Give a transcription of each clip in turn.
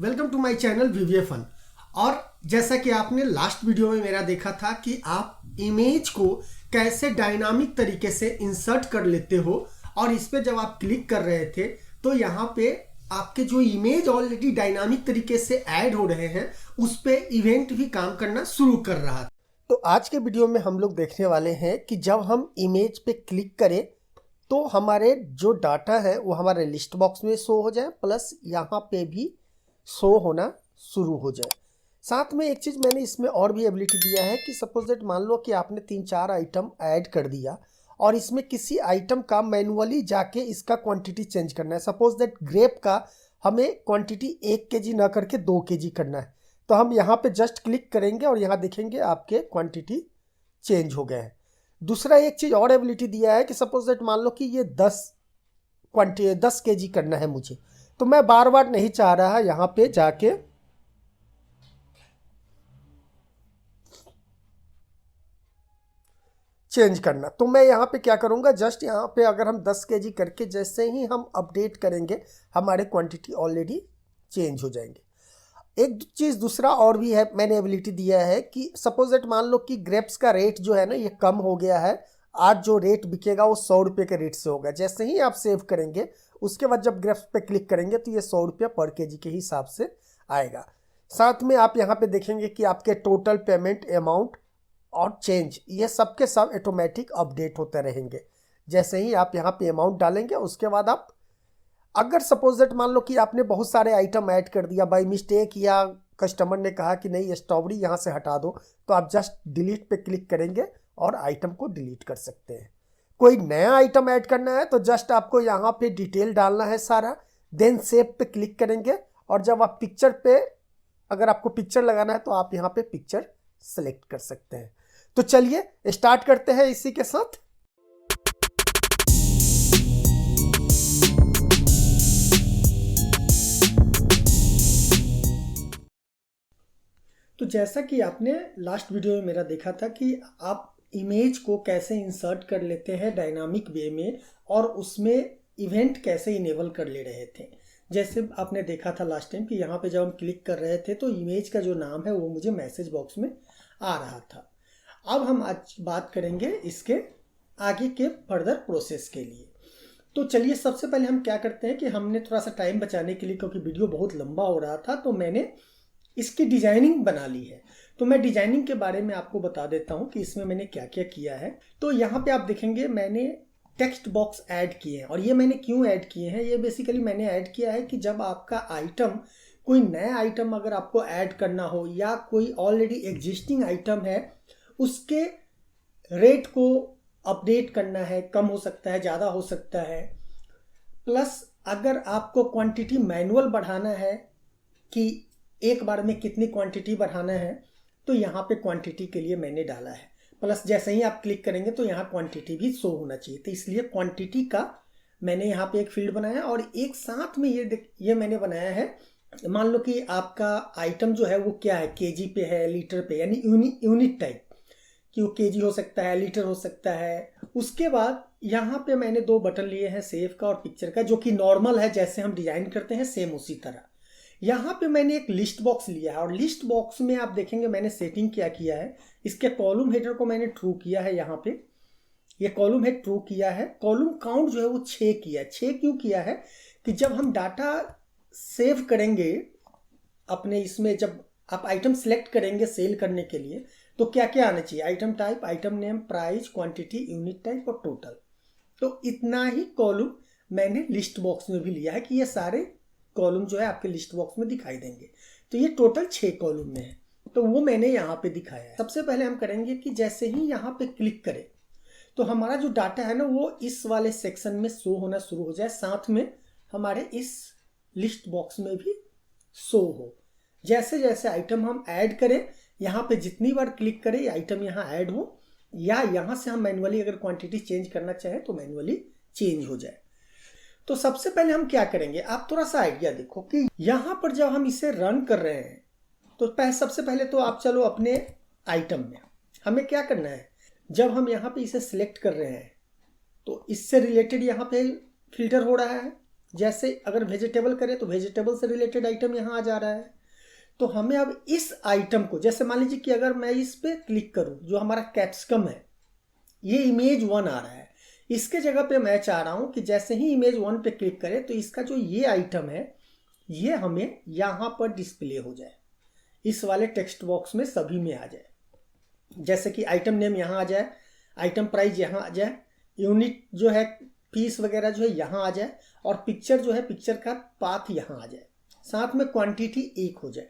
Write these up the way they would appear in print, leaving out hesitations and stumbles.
Welcome to my channel VVA Fun. और जैसा कि आपने लास्ट वीडियो में मेरा देखा था कि आप इमेज को कैसे डायनामिक तरीके से इंसर्ट कर लेते हो, और इस पे जब आप क्लिक कर रहे थे तो यहाँ पे आपके जो इमेज ऑलरेडी डायनामिक तरीके से ऐड हो रहे हैं उस पे इवेंट भी काम करना शुरू कर रहा था। तो आज के वीडियो में हम लोग देखने वाले हैं कि जब हम इमेज पे क्लिक करें तो हमारे जो डाटा है वो हमारे लिस्ट बॉक्स में शो हो जाए, प्लस यहाँ पे भी शो होना शुरू हो जाए। साथ में एक चीज़ मैंने इसमें और भी एबिलिटी दिया है कि सपोज दैट मान लो कि आपने 3-4 आइटम ऐड कर दिया और इसमें किसी आइटम का मैनुअली जाके इसका क्वांटिटी चेंज करना है। सपोज दैट ग्रेप का हमें क्वांटिटी 1 kg ना करके 2 kg करना है, तो हम यहाँ पे जस्ट क्लिक करेंगे और यहाँ देखेंगे आपके क्वांटिटी चेंज हो गए हैं। दूसरा एक चीज़ और एबिलिटी दिया है कि सपोज दैट मान लो कि ये 10 kg करना है मुझे, तो मैं बार बार नहीं चाह रहा यहाँ पे जाके चेंज करना, तो मैं यहाँ पे क्या करूँगा, जस्ट यहाँ पे अगर हम 10 kg करके जैसे ही हम अपडेट करेंगे हमारे क्वांटिटी ऑलरेडी चेंज हो जाएंगे। एक चीज़ दूसरा और भी है, मैंने एबिलिटी दिया है कि सपोज दैट मान लो कि ग्रेप्स का रेट जो है ना ये कम हो गया है। आज जो रेट बिकेगा वो 100 रुपये के रेट से होगा। जैसे ही आप सेव करेंगे उसके बाद जब ग्रेप्स पे क्लिक करेंगे तो ये 100 रुपया पर केजी के हिसाब से आएगा। साथ में आप यहाँ पे देखेंगे कि आपके टोटल पेमेंट अमाउंट और चेंज ये सब के सब ऑटोमेटिक अपडेट होते रहेंगे। जैसे ही आप यहाँ पे अमाउंट डालेंगे उसके बाद आप अगर सपोज दैट मान लो कि आपने बहुत सारे आइटम ऐड कर दिया बाय मिस्टेक, या कस्टमर ने कहा कि नहीं स्ट्रॉबेरी यहाँ से हटा दो, तो आप जस्ट डिलीट पे क्लिक करेंगे और आइटम को डिलीट कर सकते हैं। कोई नया आइटम ऐड करना है तो जस्ट आपको यहाँ पे डिटेल डालना है सारा, देन सेव पे क्लिक करेंगे और जब आप पिक्चर पे अगर आपको पिक्चर लगाना है तो आप यहाँ पे पिक्चर सेलेक्ट कर सकते हैं। तो चलिए स्टार्ट करते हैं इसी के साथ। तो जैसा कि आपने लास्ट वीडियो में मेरा देखा था कि आप इमेज को कैसे इंसर्ट कर लेते हैं डायनामिक वे में, और उसमें इवेंट कैसे इनेबल कर ले रहे थे। जैसे आपने देखा था लास्ट टाइम कि यहाँ पे जब हम क्लिक कर रहे थे तो इमेज का जो नाम है वो मुझे मैसेज बॉक्स में आ रहा था। अब हम आज बात करेंगे इसके आगे के फर्दर प्रोसेस के लिए। तो चलिए सबसे पहले हम क्या करते हैं कि हमने थोड़ा सा टाइम बचाने के लिए, क्योंकि वीडियो बहुत लंबा हो रहा था, तो मैंने इसकी डिजाइनिंग बना ली है। तो मैं डिजाइनिंग के बारे में आपको बता देता हूं कि इसमें मैंने क्या क्या किया है। तो यहाँ पे आप देखेंगे मैंने टेक्स्ट बॉक्स ऐड किए हैं, और ये मैंने क्यों ऐड किए हैं, ये बेसिकली मैंने ऐड किया है कि जब आपका आइटम कोई नया आइटम अगर आपको ऐड करना हो या कोई ऑलरेडी एग्जिस्टिंग आइटम है उसके रेट को अपडेट करना है, कम हो सकता है ज़्यादा हो सकता है, प्लस अगर आपको क्वांटिटी मैनुअल बढ़ाना है कि एक बार में कितनी क्वांटिटी बढ़ाना है, तो यहाँ पे क्वांटिटी के लिए मैंने डाला है। प्लस जैसे ही आप क्लिक करेंगे तो यहाँ क्वांटिटी भी शो होना चाहिए, तो इसलिए क्वांटिटी का मैंने यहाँ पे एक फील्ड बनाया। और एक साथ में ये मैंने बनाया है, मान लो कि आपका आइटम जो है वो क्या है, केजी पे है, लीटर पे, यानी यूनिट टाइप कि वो केजी हो सकता है, लीटर हो सकता है। उसके बाद यहाँ पे मैंने 2 बटन लिए हैं, सेव का और पिक्चर का, जो कि नॉर्मल है जैसे हम डिजाइन करते हैं सेम उसी तरह। यहाँ पे मैंने एक लिस्ट बॉक्स लिया है और लिस्ट बॉक्स में आप देखेंगे मैंने सेटिंग क्या किया है, इसके कॉलम हेडर को मैंने ट्रू किया है। यहाँ पे ये कॉलम हेड ट्रू किया है। कॉलम काउंट जो है वो 6 किया है। 6 क्यों किया है कि जब हम डाटा सेव करेंगे अपने इसमें, जब आप आइटम सेलेक्ट करेंगे सेल करने के लिए, तो क्या क्या आना चाहिए, item type, item name, price, quantity, unit type और टोटल। तो इतना ही कॉलम मैंने लिस्ट बॉक्स में भी लिया है कि ये सारे कॉलम जो है आपके लिस्ट बॉक्स में दिखाई देंगे। तो ये टोटल 6 कॉलम में है, तो वो मैंने यहाँ पे दिखाया है। सबसे पहले हम करेंगे कि जैसे ही यहाँ पे क्लिक करें तो हमारा जो डाटा है ना वो इस वाले सेक्शन में शो होना शुरू हो जाए, साथ में हमारे इस लिस्ट बॉक्स में भी शो हो। जैसे जैसे आइटम हम ऐड करें, यहाँ पे जितनी बार क्लिक करें ये आइटम यहाँ ऐड हो, या यहाँ से हम मैनुअली अगर क्वांटिटी चेंज करना चाहें तो मैनुअली चेंज हो जाए। तो सबसे पहले हम क्या करेंगे, आप थोड़ा सा आइडिया देखो कि यहाँ पर जब हम इसे रन कर रहे हैं तो सबसे पहले तो आप चलो अपने आइटम में, हमें क्या करना है, जब हम यहाँ पे इसे सिलेक्ट कर रहे हैं तो इससे रिलेटेड यहाँ पे फिल्टर हो रहा है। जैसे अगर वेजिटेबल करें तो वेजिटेबल से रिलेटेड आइटम यहाँ आ जा रहा है। तो हमें अब इस आइटम को, जैसे मान लीजिए कि अगर मैं इस पे क्लिक करूं, जो हमारा कैप्सिकम है, ये इमेज 1 आ रहा है, इसके जगह पे मैं चाह रहा हूं कि जैसे ही इमेज 1 पे क्लिक करें तो इसका जो ये आइटम है ये हमें यहाँ पर डिस्प्ले हो जाए, इस वाले टेक्स्ट बॉक्स में सभी में आ जाए। जैसे कि आइटम नेम यहाँ आ जाए, आइटम प्राइस यहाँ आ जाए, यूनिट जो है पीस वगैरह जो है यहाँ आ जाए, और पिक्चर जो है पिक्चर का पाथ यहाँ आ जाए, साथ में क्वांटिटी 1 हो जाए।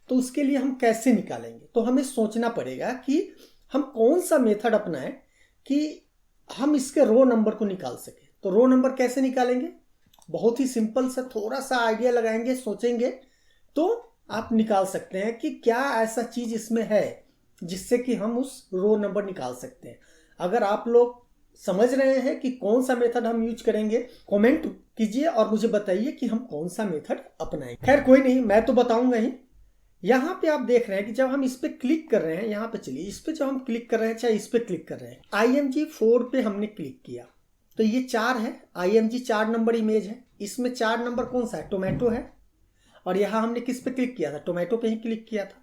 तो उसके लिए हम कैसे निकालेंगे? तो हमें सोचना पड़ेगा कि हम कौन सा मेथड अपनाएं कि हम इसके रो नंबर को निकाल सके। तो रो नंबर कैसे निकालेंगे? बहुत ही सिंपल सा थोड़ा सा आइडिया लगाएंगे, सोचेंगे तो आप निकाल सकते हैं कि क्या ऐसा चीज इसमें है जिससे कि हम उस रो नंबर निकाल सकते हैं। अगर आप लोग समझ रहे हैं कि कौन सा मेथड हम यूज करेंगे, कमेंट कीजिए और मुझे बताइए कि हम कौन सा मेथड अपनाएंगे। खैर कोई नहीं, मैं तो बताऊंगा ही। यहाँ पे आप देख रहे हैं कि जब हम इस पे क्लिक कर रहे हैं, यहाँ पे चलिए, इस पे जब हम क्लिक कर रहे हैं, चाहे इस पे क्लिक कर रहे हैं, IMG4 पे हमने क्लिक किया तो ये 4 है, IMG 4 नंबर इमेज है। इसमें 4 नंबर कौन सा है? टोमेटो है। और यहाँ हमने किस पे क्लिक किया था? टोमेटो पे ही क्लिक किया था।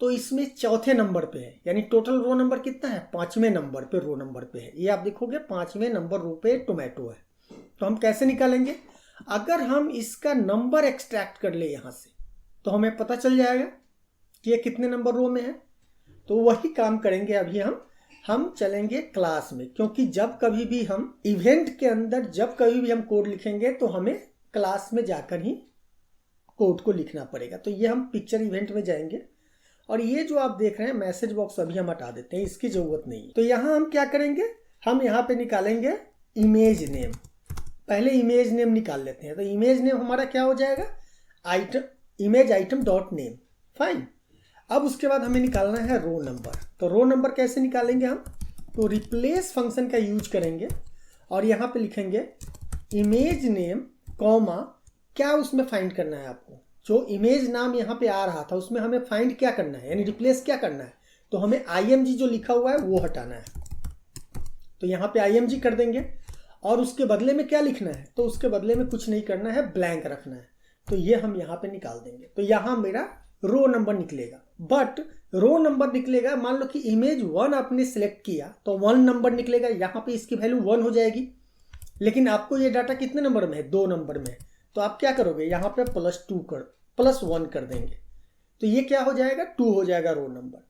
तो इसमें चौथे नंबर पे है, यानी टोटल रो नंबर कितना है? 5वें नंबर पे रो नंबर पे है। ये आप देखोगे 5वें नंबर रो पे टोमेटो है। तो हम कैसे निकालेंगे? अगर हम इसका नंबर एक्सट्रैक्ट कर ले यहाँ से तो हमें पता चल जाएगा कि ये कितने नंबर रो में है। तो वही काम करेंगे अभी हम चलेंगे क्लास में, क्योंकि जब कभी भी हम इवेंट के अंदर जब कभी भी हम कोड लिखेंगे तो हमें क्लास में जाकर ही कोड को लिखना पड़ेगा। तो ये हम पिक्चर इवेंट में जाएंगे और ये जो आप देख रहे हैं मैसेज बॉक्स अभी हम हटा देते हैं, इसकी जरूरत नहीं है। तो यहाँ हम क्या करेंगे? हम यहाँ पे निकालेंगे इमेज नेम। पहले इमेज नेम निकाल लेते हैं। तो इमेज नेम हमारा क्या हो जाएगा? Item, image item dot name. Fine. अब उसके बाद हमें निकालना है रो नंबर। तो रो नंबर कैसे निकालेंगे हम? तो रिप्लेस फंक्शन का यूज करेंगे और यहाँ पे लिखेंगे इमेज नेम कॉमा, क्या उसमें फाइंड करना है आपको? जो इमेज नाम यहाँ पे आ रहा था उसमें हमें फाइंड क्या करना है, यानी रिप्लेस क्या करना है? तो हमें IMG जो लिखा हुआ है वो हटाना है। तो यहाँ पे IMG कर देंगे और उसके बदले में क्या लिखना है? तो उसके बदले में कुछ नहीं करना है, ब्लैंक रखना है। तो ये हम यहाँ पे निकाल देंगे। तो यहाँ मेरा रो नंबर निकलेगा। बट रो नंबर निकलेगा, मान लो कि इमेज 1 आपने सिलेक्ट किया तो 1 नंबर निकलेगा, यहाँ पे इसकी वैल्यू 1 हो जाएगी। लेकिन आपको ये डाटा कितने नंबर में है? 2 नंबर में। तो आप क्या करोगे? यहाँ पे +1 कर देंगे। तो ये क्या हो जाएगा? 2 हो जाएगा रो नंबर।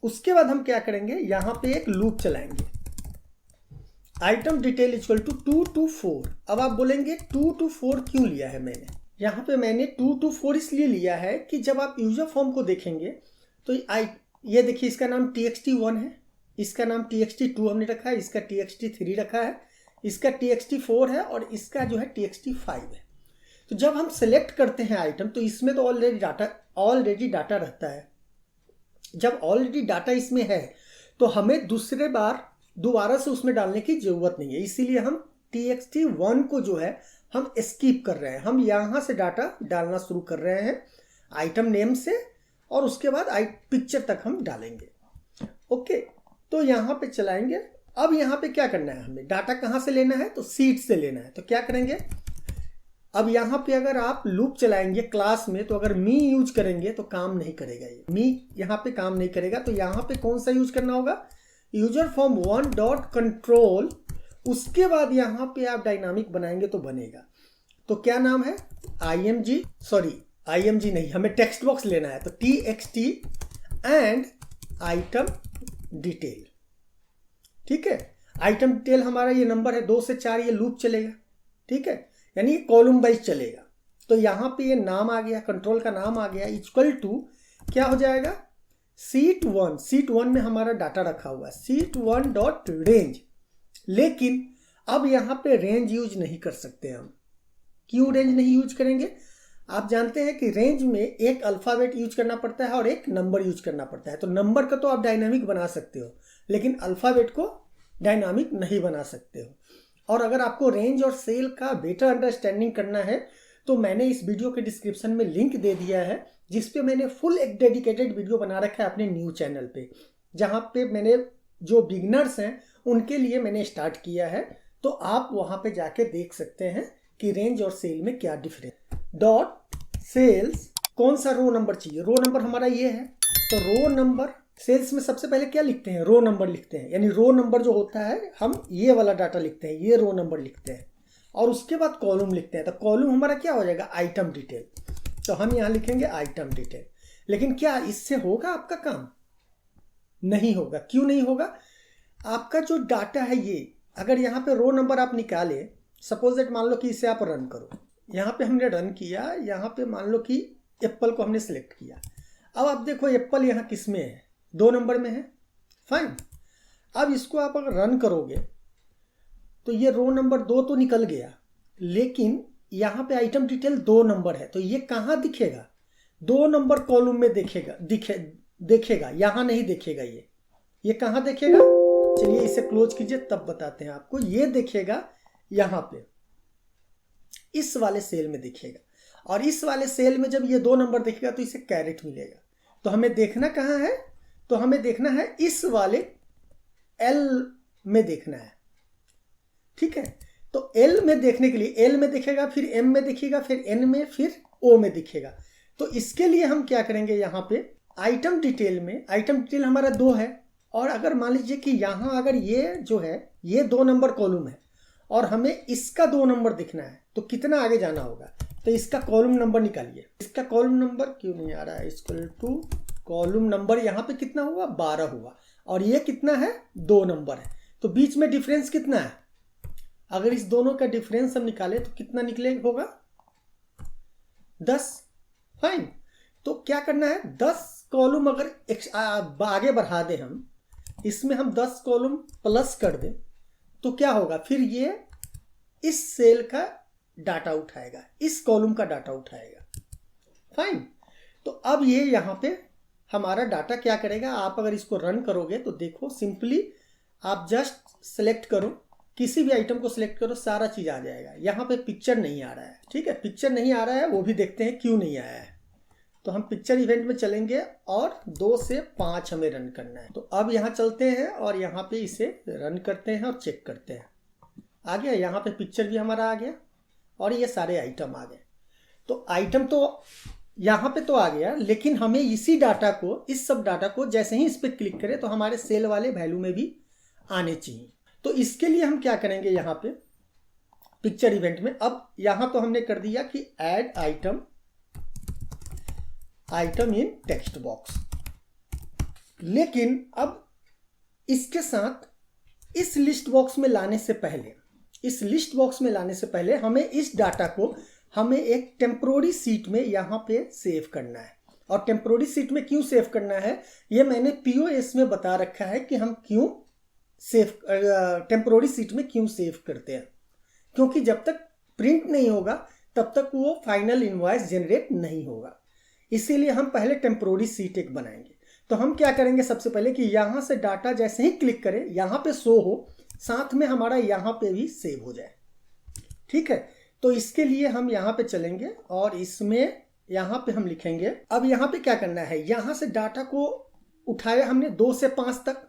उसके बाद हम क्या करेंगे? यहाँ पे एक लूप चलाएंगे, item detail equal to 2 to 4। अब आप बोलेंगे 2 to 4 क्यों लिया है मैंने? यहाँ पे मैंने 2 to 4 इसलिए लिया है कि जब आप यूजर फॉर्म को देखेंगे तो ये देखिए, इसका नाम txt1 है, इसका नाम txt2 हमने रखा है, इसका txt3 रखा है, इसका txt4 है और इसका जो है txt5 है। तो जब हम सेलेक्ट करते हैं आइटम तो इसमें तो ऑलरेडी डाटा रहता है। जब ऑलरेडी डाटा इसमें है तो हमें दोबारा से उसमें डालने की जरूरत नहीं है। इसीलिए हम txt1 को जो है हम स्किप कर रहे हैं। हम यहाँ से डाटा डालना शुरू कर रहे हैं आइटम नेम से और उसके बाद पिक्चर तक हम डालेंगे। ओके, तो यहाँ पे चलाएंगे। अब यहाँ पे क्या करना है? हमें डाटा कहाँ से लेना है? तो सीट से लेना है। तो क्या करेंगे? अब यहाँ पे अगर आप लूप चलाएंगे क्लास में तो अगर मी यूज करेंगे तो काम नहीं करेगा। ये मी यहाँ पे काम नहीं करेगा। तो यहाँ पे कौन सा यूज करना होगा? User form 1 dot control. उसके बाद यहाँ पे आप डायनामिक बनाएंगे तो बनेगा। तो क्या नाम है? IMG नहीं, हमें टेक्स्ट बॉक्स लेना है। तो txt एंड आइटम डिटेल। ठीक है, आइटम डिटेल हमारा ये नंबर है 2 से 4, ये लूप चलेगा। ठीक है, यानी ये कॉलम वाइज चलेगा। तो यहाँ पे ये नाम आ गया, कंट्रोल का नाम आ गया, इक्वल टू क्या हो जाएगा? sheet1 में हमारा डाटा रखा हुआ है, sheet1 डॉट रेंज। लेकिन अब यहाँ पे रेंज यूज नहीं कर सकते हम। क्यों रेंज नहीं यूज करेंगे? आप जानते हैं कि रेंज में एक अल्फाबेट यूज करना पड़ता है और एक नंबर यूज करना पड़ता है। तो नंबर का तो आप डायनामिक बना सकते हो, लेकिन अल्फाबेट को डायनामिक नहीं बना सकते हो। और अगर आपको रेंज और सेल का बेटर अंडरस्टैंडिंग करना है तो मैंने इस वीडियो के डिस्क्रिप्शन में लिंक दे दिया है, जिसपे मैंने फुल एक डेडिकेटेड वीडियो बना रखा है अपने न्यू चैनल पे, जहाँ पे मैंने जो बिगनर्स हैं उनके लिए मैंने स्टार्ट किया है। तो आप वहाँ पे जाके देख सकते हैं कि रेंज और सेल में क्या डिफरेंस। डॉट सेल्स, कौन सा रो नंबर चाहिए, रो नंबर हमारा ये है, तो रो नंबर सेल्स में सबसे पहले क्या लिखते हैं, रो नंबर लिखते हैं, यानी रो नंबर जो होता है हम ये वाला डाटा लिखते हैं, ये रो नंबर लिखते हैं, और उसके बाद कॉलम लिखते हैं। तो कॉलम हमारा क्या हो जाएगा, आइटम डिटेल, तो हम यहाँ लिखेंगे आइटम डिटेल। लेकिन क्या इससे होगा आपका काम, नहीं होगा। क्यों नहीं होगा, आपका जो डाटा है ये, अगर यहाँ पे रो नंबर आप निकाले, सपोज दैट मान लो कि इसे आप रन करो, यहाँ पे हमने रन किया, यहाँ पे मान लो कि एप्पल को हमने सेलेक्ट किया। अब आप देखो एप्पल यहाँ किस में है, 2 नंबर में है, फाइन। अब इसको आप अगर रन करोगे तो ये रो नंबर 2 तो निकल गया, लेकिन यहाँ पे आइटम डिटेल 2 नंबर है, तो ये कहाँ दिखेगा, 2 नंबर कॉलम में देखेगा, यहाँ नहीं देखेगा। ये कहाँ देखेगा, चलिए इसे क्लोज कीजिए तब बताते हैं आपको। ये देखेगा यहाँ पे इस वाले सेल में दिखेगा, और इस वाले सेल में जब ये 2 नंबर दिखेगा तो इसे कैरेट मिलेगा। तो हमें देखना कहाँ है, तो हमें देखना है इस वाले एल में देखना है, ठीक है। तो एल में देखने के लिए, एल में दिखेगा, फिर एम में दिखेगा, फिर एन में, फिर ओ में दिखेगा। तो इसके लिए हम क्या करेंगे, यहाँ पे आइटम डिटेल में, आइटम डिटेल हमारा 2 है, और अगर मान लीजिए कि यहाँ अगर ये जो है ये 2 नंबर कॉलम है और हमें इसका 2 नंबर दिखना है, तो कितना आगे जाना होगा, तो इसका कॉलम नंबर निकालिए। इसका कॉलम नंबर क्यों नहीं आ रहा है, इक्वल टू कॉलम नंबर यहाँ पे कितना हुआ, 12 हुआ, और ये कितना है, 2 नंबर है, तो बीच में डिफरेंस कितना है, अगर इस दोनों का डिफरेंस हम निकाले तो कितना निकले होगा, 10, फाइन। तो क्या करना है, 10 कॉलम अगर आगे बढ़ा दें हम, इसमें हम 10 कॉलम प्लस कर दें तो क्या होगा, फिर ये इस सेल का डाटा उठाएगा, इस कॉलम का डाटा उठाएगा, फाइन। तो अब ये यहाँ पे हमारा डाटा क्या करेगा, आप अगर इसको रन करोगे तो देखो सिंपली आप जस्ट सेलेक्ट करो, किसी भी आइटम को सिलेक्ट करो, सारा चीज आ जाएगा। यहाँ पे पिक्चर नहीं आ रहा है, ठीक है, पिक्चर नहीं आ रहा है, वो भी देखते हैं क्यों नहीं आया है। तो हम पिक्चर इवेंट में चलेंगे और 2 से 5 हमें रन करना है। तो अब यहाँ चलते हैं और यहाँ पे इसे रन करते हैं और चेक करते हैं, आ गया, यहाँ पे पिक्चर भी हमारा आ गया और ये सारे आइटम आ गए। तो आइटम तो यहाँ पे तो आ गया, लेकिन हमें इसी डाटा को, इस सब डाटा को जैसे ही इस पर क्लिक करें तो हमारे सेल वाले वैल्यू में भी आने चाहिए। तो इसके लिए हम क्या करेंगे, यहाँ पे पिक्चर इवेंट में, अब यहाँ तो हमने कर दिया कि ऐड आइटम इन टेक्स्ट बॉक्स, लेकिन अब इसके साथ इस लिस्ट बॉक्स में लाने से पहले, हमें इस डाटा को हमें एक टेम्पोररी सीट में यहाँ पे सेव करना है। और टेम्पोररी सीट में क्यों सेव करना है, ये मैंने POS में बता रखा है कि हम क्यों टेम्पोररी सीट में क्यों सेव करते हैं, क्योंकि जब तक प्रिंट नहीं होगा तब तक वो फाइनल इनवॉइस जनरेट नहीं होगा। इसीलिए हम पहले टेम्पोररी सीट एक बनाएंगे। तो हम क्या करेंगे, सबसे पहले कि यहाँ से डाटा जैसे ही क्लिक करें यहाँ पे शो हो, साथ में हमारा यहाँ पे भी सेव हो जाए, ठीक है। तो इसके लिए हम यहाँ पे चलेंगे और इसमें यहाँ पे हम लिखेंगे, अब यहाँ पे क्या करना है, यहाँ से डाटा को उठाया हमने 2 से 5 तक,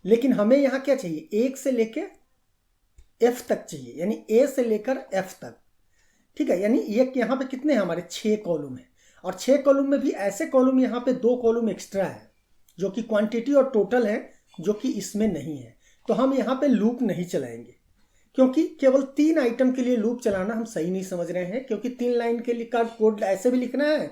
लेकिन हमें यहाँ क्या चाहिए, 1 से लेके F तक चाहिए, यानी A से लेकर F तक, ठीक है। यानी ये यहाँ पे कितने हैं हमारे, 6 कॉलम है, और 6 कॉलम में भी ऐसे कॉलम यहाँ पे 2 कॉलम एक्स्ट्रा है जो कि क्वांटिटी और टोटल है, जो कि इसमें नहीं है। तो हम यहाँ पे लूप नहीं चलाएंगे, क्योंकि केवल 3 आइटम के लिए लूप चलाना हम सही नहीं समझ रहे हैं, क्योंकि 3 लाइन के लिए का कोड ऐसे भी लिखना है,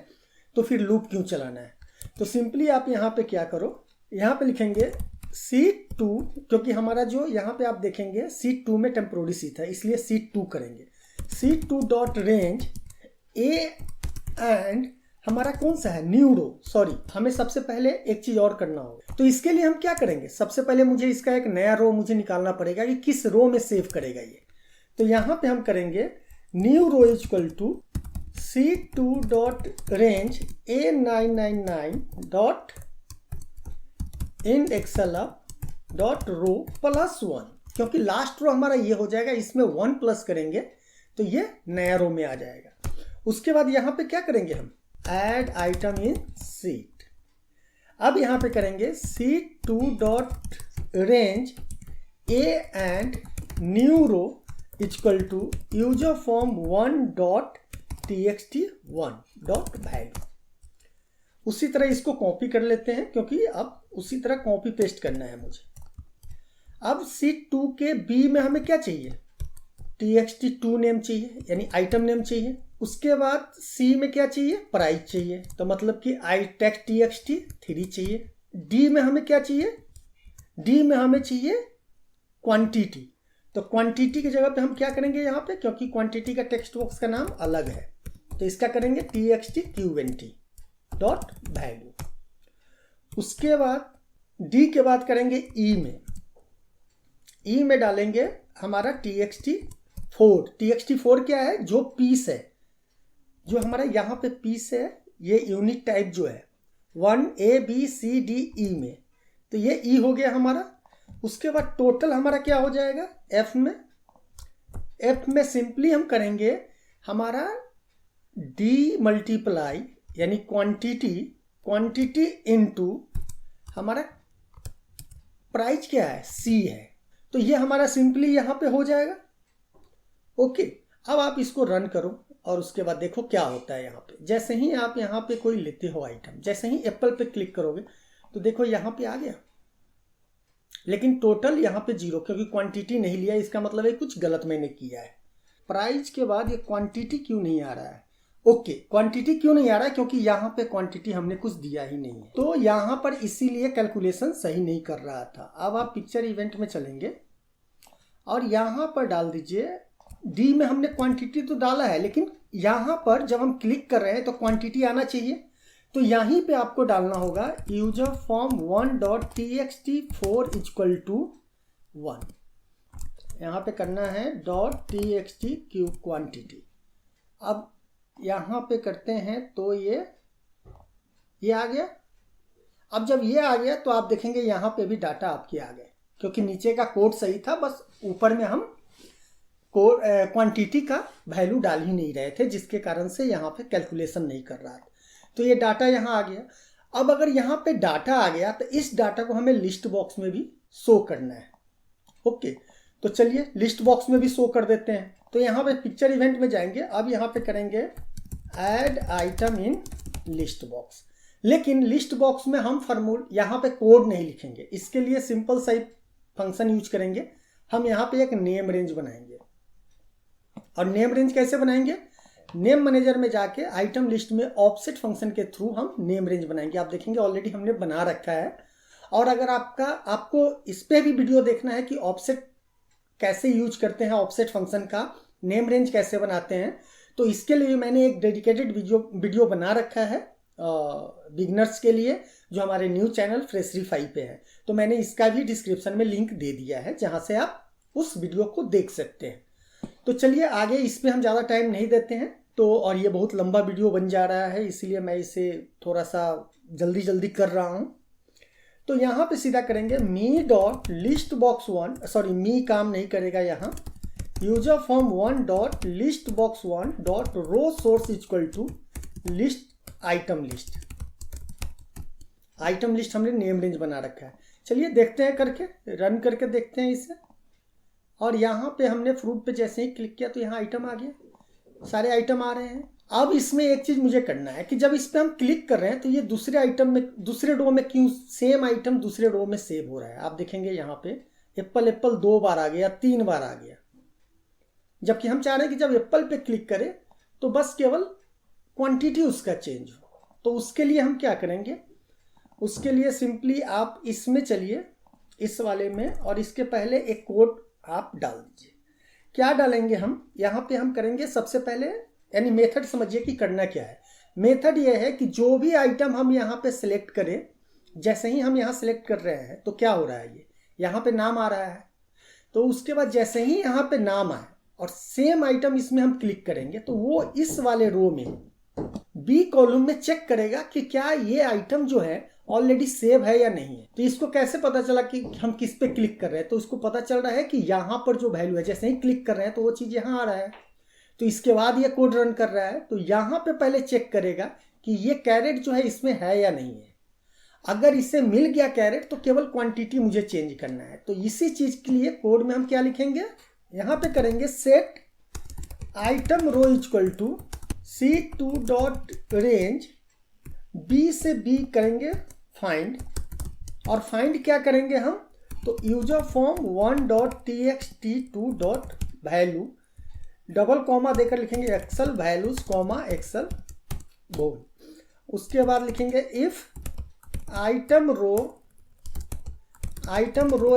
तो फिर लूप क्यों चलाना है। तो सिंपली आप यहाँ पे क्या करो, यहाँ पे लिखेंगे C2, क्योंकि हमारा जो यहाँ पे आप देखेंगे C2 में टेम्पोररी सीट है, इसलिए C2 करेंगे। C2 dot range A and हमारा कौन सा है, न्यू रो, सॉरी हमें सबसे पहले एक चीज और करना होगा। तो इसके लिए हम क्या करेंगे, सबसे पहले मुझे इसका एक नया रो मुझे निकालना पड़ेगा कि किस रो में सेव करेगा ये। तो यहाँ पे हम करेंगे new row equal to C2 dot range A999 dot indexlr dot row +1, क्योंकि लास्ट रो हमारा ये हो जाएगा, इसमें 1 प्लस करेंगे तो ये नया रो में आ जाएगा। उसके बाद यहाँ पे क्या करेंगे, हम ऐड आइटम इन सीट। अब यहाँ पे करेंगे C2 dot range A and new row equal to user form 1 dot txt 1 dot value. उसी तरह इसको कॉपी कर लेते हैं क्योंकि अब उसी तरह कॉपी पेस्ट करना है मुझे। अब शीट 2 के बी में हमें क्या चाहिए, txt2 नेम चाहिए यानी आइटम नेम चाहिए। उसके बाद सी में क्या चाहिए, प्राइस चाहिए, तो मतलब कि आई टेक्स्ट txt3 चाहिए। डी में हमें क्या चाहिए, डी में हमें चाहिए क्वांटिटी, तो क्वांटिटी की जगह पे हम क्या करेंगे यहाँ पे, क्योंकि क्वांटिटी का टेक्स्ट बॉक्स का नाम अलग है तो इसका करेंगे txt20 डॉट वैल्यू। उसके बाद डी के बाद करेंगे ई में, ई में डालेंगे हमारा txt4 क्या है, जो पीस है, जो हमारा यहाँ पे पीस है, ये यूनिट टाइप जो है 1 A B C D E में, तो ये ई हो गया हमारा। उसके बाद टोटल हमारा क्या हो जाएगा एफ में सिंपली हम करेंगे हमारा डी मल्टीप्लाई यानी क्वांटिटी इनटू हमारा प्राइस क्या है, सी है, तो ये हमारा सिंपली यहाँ पे हो जाएगा। ओके, अब आप इसको रन करो और उसके बाद देखो क्या होता है। यहाँ पे जैसे ही आप यहाँ पे कोई लेते हो आइटम, जैसे ही एप्पल पे क्लिक करोगे तो देखो यहाँ पे आ गया, लेकिन टोटल यहाँ पे 0 क्योंकि क्वांटिटी नहीं लिया, इसका मतलब है कुछ गलत मैंने किया है। प्राइस के बाद ये क्वांटिटी क्यों नहीं आ रहा है, ओके क्वांटिटी क्यों नहीं आ रहा है, क्योंकि यहाँ पे क्वांटिटी हमने कुछ दिया ही नहीं है, तो यहाँ पर इसीलिए कैलकुलेशन सही नहीं कर रहा था। अब आप पिक्चर इवेंट में चलेंगे और यहाँ पर डाल दीजिए, डी में हमने क्वांटिटी तो डाला है, लेकिन यहाँ पर जब हम क्लिक कर रहे हैं तो क्वांटिटी आना चाहिए, तो यहीं पे आपको डालना होगा user form 1 dot txt4 equal to 1, यहाँ पे करना है डॉट txt क्वांटिटी। अब यहाँ पे करते हैं तो ये आ गया। अब जब ये आ गया तो आप देखेंगे यहाँ पे भी डाटा आपके आ गए, क्योंकि नीचे का कोड सही था, बस ऊपर में हम क्वांटिटी का वैल्यू डाल ही नहीं रहे थे, जिसके कारण से यहाँ पे कैलकुलेशन नहीं कर रहा था। तो ये डाटा यहाँ आ गया। अब अगर यहाँ पे डाटा आ गया तो इस डाटा को हमें लिस्ट बॉक्स में भी शो करना है। ओके, तो चलिए लिस्ट बॉक्स में भी शो कर देते हैं। तो यहाँ पे पिक्चर इवेंट में जाएंगे, अब यहाँ पे करेंगे add item in list box, लेकिन लिस्ट बॉक्स में हम यहाँ पे कोड नहीं लिखेंगे, इसके लिए सिंपल सा फंक्शन यूज करेंगे। हम यहाँ पे एक नेम रेंज बनाएंगे, और नेम रेंज कैसे बनाएंगे, नेम मैनेजर में जाके आइटम लिस्ट में ऑफसेट फंक्शन के थ्रू हम नेम रेंज बनाएंगे। आप देखेंगे ऑलरेडी हमने बना रखा है। और अगर आपको इस पे भी वीडियो देखना है कि ऑफसेट कैसे यूज करते हैं, ऑफसेट फंक्शन का नेम रेंज कैसे बनाते हैं, तो इसके लिए मैंने एक डेडिकेटेड वीडियो बना रखा है बिगनर्स के लिए, जो हमारे न्यू चैनल फ्रेशरीफाई पे है। तो मैंने इसका भी डिस्क्रिप्शन में लिंक दे दिया है, जहां से आप उस वीडियो को देख सकते हैं। तो चलिए आगे, इस पे हम ज़्यादा टाइम नहीं देते हैं, तो और ये बहुत लंबा वीडियो बन जा रहा है, इसीलिए मैं इसे थोड़ा सा जल्दी कर रहा हूँ। तो यहाँ पे सीधा करेंगे me dot list box 1, sorry me काम नहीं करेगा यहाँ, user form 1 dot list box 1 dot row source equal to list item list हमने नेम रेंज बना रखा है। चलिए देखते हैं करके, रन करके देखते हैं इसे। और यहाँ पे हमने फ्रूट पे जैसे ही क्लिक किया तो यहाँ आइटम आ गया, सारे आइटम आ रहे हैं। अब इसमें एक चीज़ मुझे करना है कि जब इस पर हम क्लिक कर रहे हैं तो ये दूसरे आइटम में, दूसरे रो में क्यों सेम आइटम दूसरे रो में सेव हो रहा है। आप देखेंगे यहाँ पे एप्पल 2 बार आ गया, 3 बार आ गया, जबकि हम चाह रहे हैं कि जब एप्पल पे क्लिक करें तो बस केवल क्वांटिटी उसका चेंज हो। तो उसके लिए हम क्या करेंगे, उसके लिए सिंपली आप इसमें चलिए, इस वाले में, और इसके पहले एक कोड आप डाल दीजिए। क्या डालेंगे हम यहाँ पे, हम करेंगे सबसे पहले, यानी मेथड समझिए कि करना क्या है। मेथड ये है कि जो भी आइटम हम यहाँ पे सिलेक्ट करें, जैसे ही हम यहाँ सिलेक्ट कर रहे हैं तो क्या हो रहा है, ये यहाँ पे नाम आ रहा है। तो उसके बाद जैसे ही यहाँ पे नाम आए और सेम आइटम इसमें हम क्लिक करेंगे तो वो इस वाले रो में बी कॉलम में चेक करेगा कि क्या ये आइटम जो है ऑलरेडी सेव है या नहीं है। तो इसको कैसे पता चला कि हम किस पे क्लिक कर रहे हैं, तो इसको पता चल रहा है कि यहाँ पर जो वैल्यू है, जैसे ही क्लिक कर रहे हैं तो वो चीज़ यहाँ आ रहा है। तो इसके बाद ये कोड रन कर रहा है, तो यहाँ पे पहले चेक करेगा कि ये कैरेट जो है इसमें है या नहीं है। अगर इसे मिल गया कैरेट तो केवल क्वांटिटी मुझे चेंज करना है। तो इसी चीज़ के लिए कोड में हम क्या लिखेंगे, यहाँ पे करेंगे set item row equal to C2 dot range B से बी करेंगे फाइंड, और फाइंड क्या करेंगे हम, तो user form 1 dot txt2 dot value double comma देकर लिखेंगे एक्सेल वैल्यूज कॉमा एक्सेल बोल। उसके बाद लिखेंगे if item row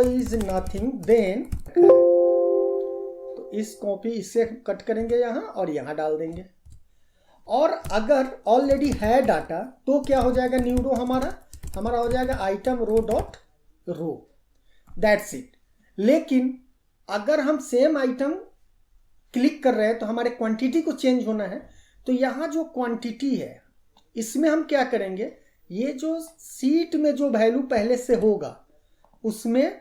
is nothing then, तो इस कॉपी इससे कट करेंगे यहाँ और यहाँ डाल देंगे। और अगर ऑलरेडी है डाटा तो क्या हो जाएगा, न्यू रो हमारा हो जाएगा item row dot row, that's it. लेकिन अगर हम सेम आइटम क्लिक कर रहे हैं तो हमारे क्वांटिटी को चेंज होना है, तो यहाँ जो क्वांटिटी है इसमें हम क्या करेंगे, ये जो सीट में जो वैल्यू पहले से होगा उसमें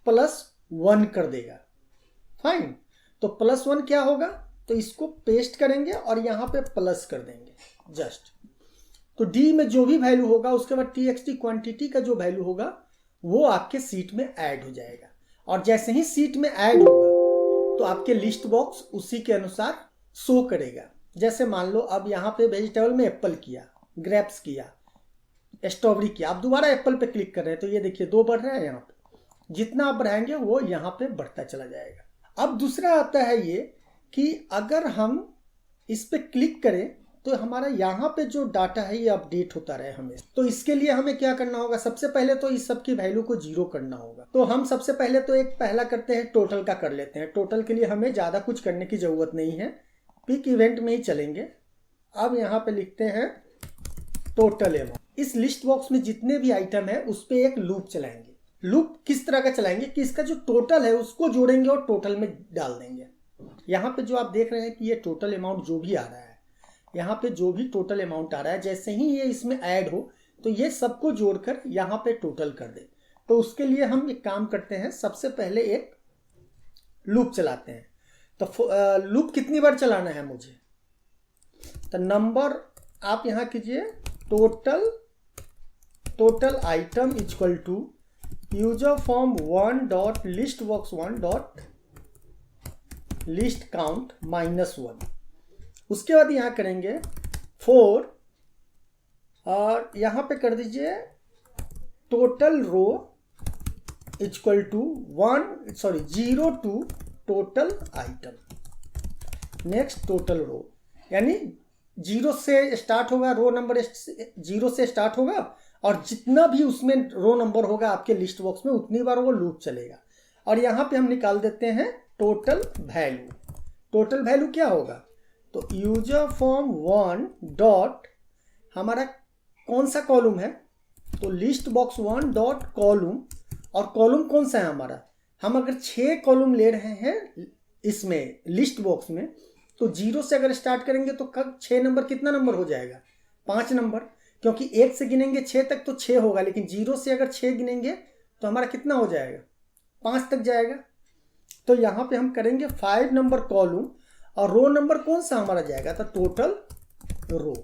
+1 कर देगा। फाइन, तो +1 क्या होगा, तो इसको पेस्ट करेंगे और यहाँ पे प्लस कर देंगे जस्ट। तो डी में जो भी वैल्यू होगा उसके बाद txt क्वांटिटी का जो वैल्यू होगा वो आपके सीट में ऐड हो जाएगा। और जैसे ही सीट में ऐड होगा तो आपके लिस्ट बॉक्स उसी के अनुसार शो करेगा। जैसे मान लो अब यहाँ पे वेजिटेबल में एप्पल किया, ग्रेप्स किया, स्ट्रॉबेरी किया, आप दोबारा एप्पल पे क्लिक कर रहे हैं तो ये देखिए 2 बढ़ रहा है यहाँ पे। जितना आप बढ़ाएंगे वो यहाँ पे बढ़ता चला जाएगा। अब दूसरा आता है ये कि अगर हम इस पे क्लिक करें तो हमारा यहाँ पे जो डाटा है ये अपडेट होता रहे हमेशा। तो इसके लिए हमें क्या करना होगा, सबसे पहले तो इस सब की वैल्यू को 0 करना होगा। तो हम सबसे पहले तो एक पहला करते हैं, टोटल का कर लेते हैं। टोटल के लिए हमें ज़्यादा कुछ करने की ज़रूरत नहीं है, पिक इवेंट में ही चलेंगे। अब यहाँ पे लिखते हैं टोटल अमाउंट। इस लिस्ट बॉक्स में जितने भी आइटम है उस पर एक लूप चलाएंगे। लूप किस तरह का चलाएंगे कि इसका जो टोटल है उसको जोड़ेंगे और टोटल में डाल देंगे। यहाँ पे जो आप देख रहे हैं कि ये टोटल अमाउंट जो भी आ रहा है, यहाँ पे जो भी टोटल अमाउंट आ रहा है, जैसे ही ये इसमें ऐड हो तो ये सबको जोड़कर यहाँ पे टोटल कर दे। तो उसके लिए हम एक काम करते हैं, सबसे पहले एक लूप चलाते हैं। तो लूप कितनी बार चलाना है मुझे, तो नंबर आप यहाँ कीजिए total item equal to user form 1 dot list box 1 dot list count -1। उसके बाद यहाँ करेंगे 4 और यहाँ पे कर दीजिए total row equal to 0 to total item. Next total row, यानी 0 से स्टार्ट होगा, रो नंबर 0 से स्टार्ट होगा और जितना भी उसमें रो नंबर होगा आपके लिस्ट बॉक्स में उतनी बार वो लूप चलेगा। और यहाँ पे हम निकाल देते हैं टोटल वैल्यू। टोटल वैल्यू क्या होगा, तो यूजर फॉर्म 1 डॉट हमारा कौन सा कॉलम है, तो लिस्ट बॉक्स 1 डॉट कॉलम। और कॉलम कौन सा है हमारा, हम अगर 6 कॉलम ले रहे हैं इसमें लिस्ट बॉक्स में, तो 0 से अगर स्टार्ट करेंगे तो कब 6 नंबर कितना नंबर हो जाएगा, 5 नंबर, क्योंकि 1 से गिनेंगे 6 तक तो 6 होगा, लेकिन 0 से अगर 6 गिनेंगे तो हमारा कितना हो जाएगा, 5 तक जाएगा। तो यहाँ पे हम करेंगे 5 नंबर कॉलम और रो नंबर कौन सा हमारा जाएगा, तो टोटल रो।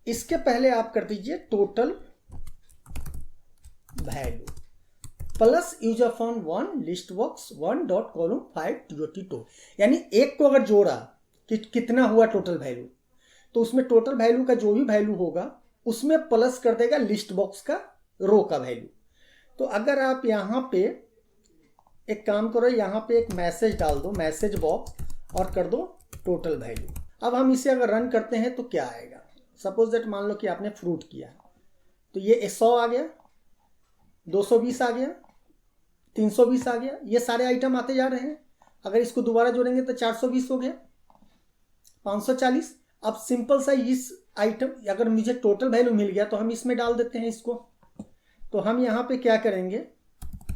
इसके पहले आप कर दीजिए total value plus user form 1 list box 1 dot column 5 TOT2। यानी एक को अगर जोड़ा कि कितना हुआ टोटल वैल्यू, तो उसमें टोटल वैल्यू का जो भी वैल्यू होगा उसमें प्लस कर देगा लिस्ट बॉक्स का रो का वैल्यू। तो अगर आप यहाँ पे एक काम करो, यहाँ पे एक मैसेज डाल दो, मैसेज बॉक्स, और कर दो टोटल वैल्यू। अब हम इसे अगर रन करते हैं तो क्या आएगा, सपोज दैट मान लो कि आपने फ्रूट किया तो ये 100 आ गया, 220 आ गया, 320 आ गया, ये सारे आइटम आते जा रहे हैं। अगर इसको दोबारा जोड़ेंगे तो 420 हो गया, 540। अब सिंपल सा इस आइटम अगर मुझे टोटल वैल्यू मिल गया तो हम इसमें डाल देते हैं इसको। तो हम यहाँ पे क्या करेंगे,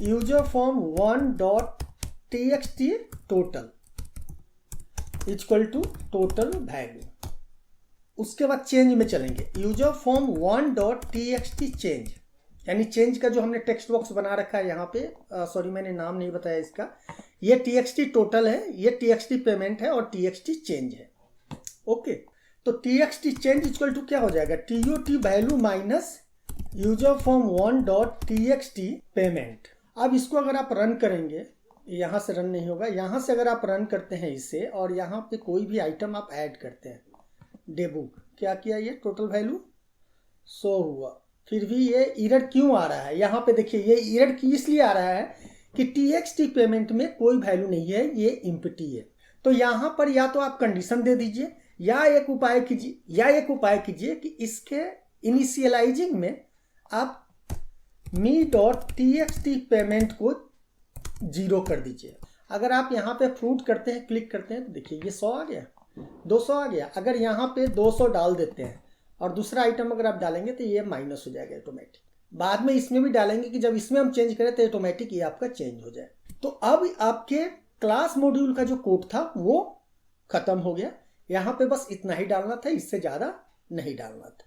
user form 1 dot txt total equal to total value. उसके बाद चेंज में चलेंगे, user form 1 dot txt change, यानी चेंज का जो हमने टेक्स्ट बॉक्स बना रखा है यहाँ पे, सॉरी मैंने नाम नहीं बताया इसका, ये txt टोटल है, ये txt पेमेंट है और txt चेंज है। ओके, तो txt चेंज इक्वल टू क्या हो जाएगा, tot value minus user form 1 dot txt payment. अब इसको अगर आप रन करेंगे यहाँ से रन नहीं होगा। यहाँ से अगर आप रन करते हैं इसे और यहाँ पे कोई भी आइटम आप ऐड करते हैं, डेबुग क्या किया, ये टोटल वैल्यू शो हुआ, फिर भी ये एरर क्यों आ रहा है? यहाँ पे देखिए ये एरर की इसलिए आ रहा है कि TXT पेमेंट में कोई वैल्यू नहीं है, ये एम्प्टी है। तो यहाँ पर या तो आप कंडीशन दे दीजिए या एक उपाय कीजिए कि इसके इनिशियलाइजिंग में आप me.txt पेमेंट को 0 कर दीजिए। अगर आप यहाँ पे फ्रूट करते हैं, क्लिक करते हैं, तो देखिए ये 100 आ गया, 200 आ गया। अगर यहाँ पे 200 डाल देते हैं और दूसरा आइटम अगर आप डालेंगे तो ये माइनस हो जाएगा ऑटोमेटिक। बाद में इसमें भी डालेंगे कि जब इसमें हम चेंज करें तो ऑटोमेटिक ये आपका चेंज हो जाए। तो अब आपके क्लास मॉड्यूल का जो कोड था वो खत्म हो गया। यहाँ पे बस इतना ही डालना था, इससे ज़्यादा नहीं डालना था।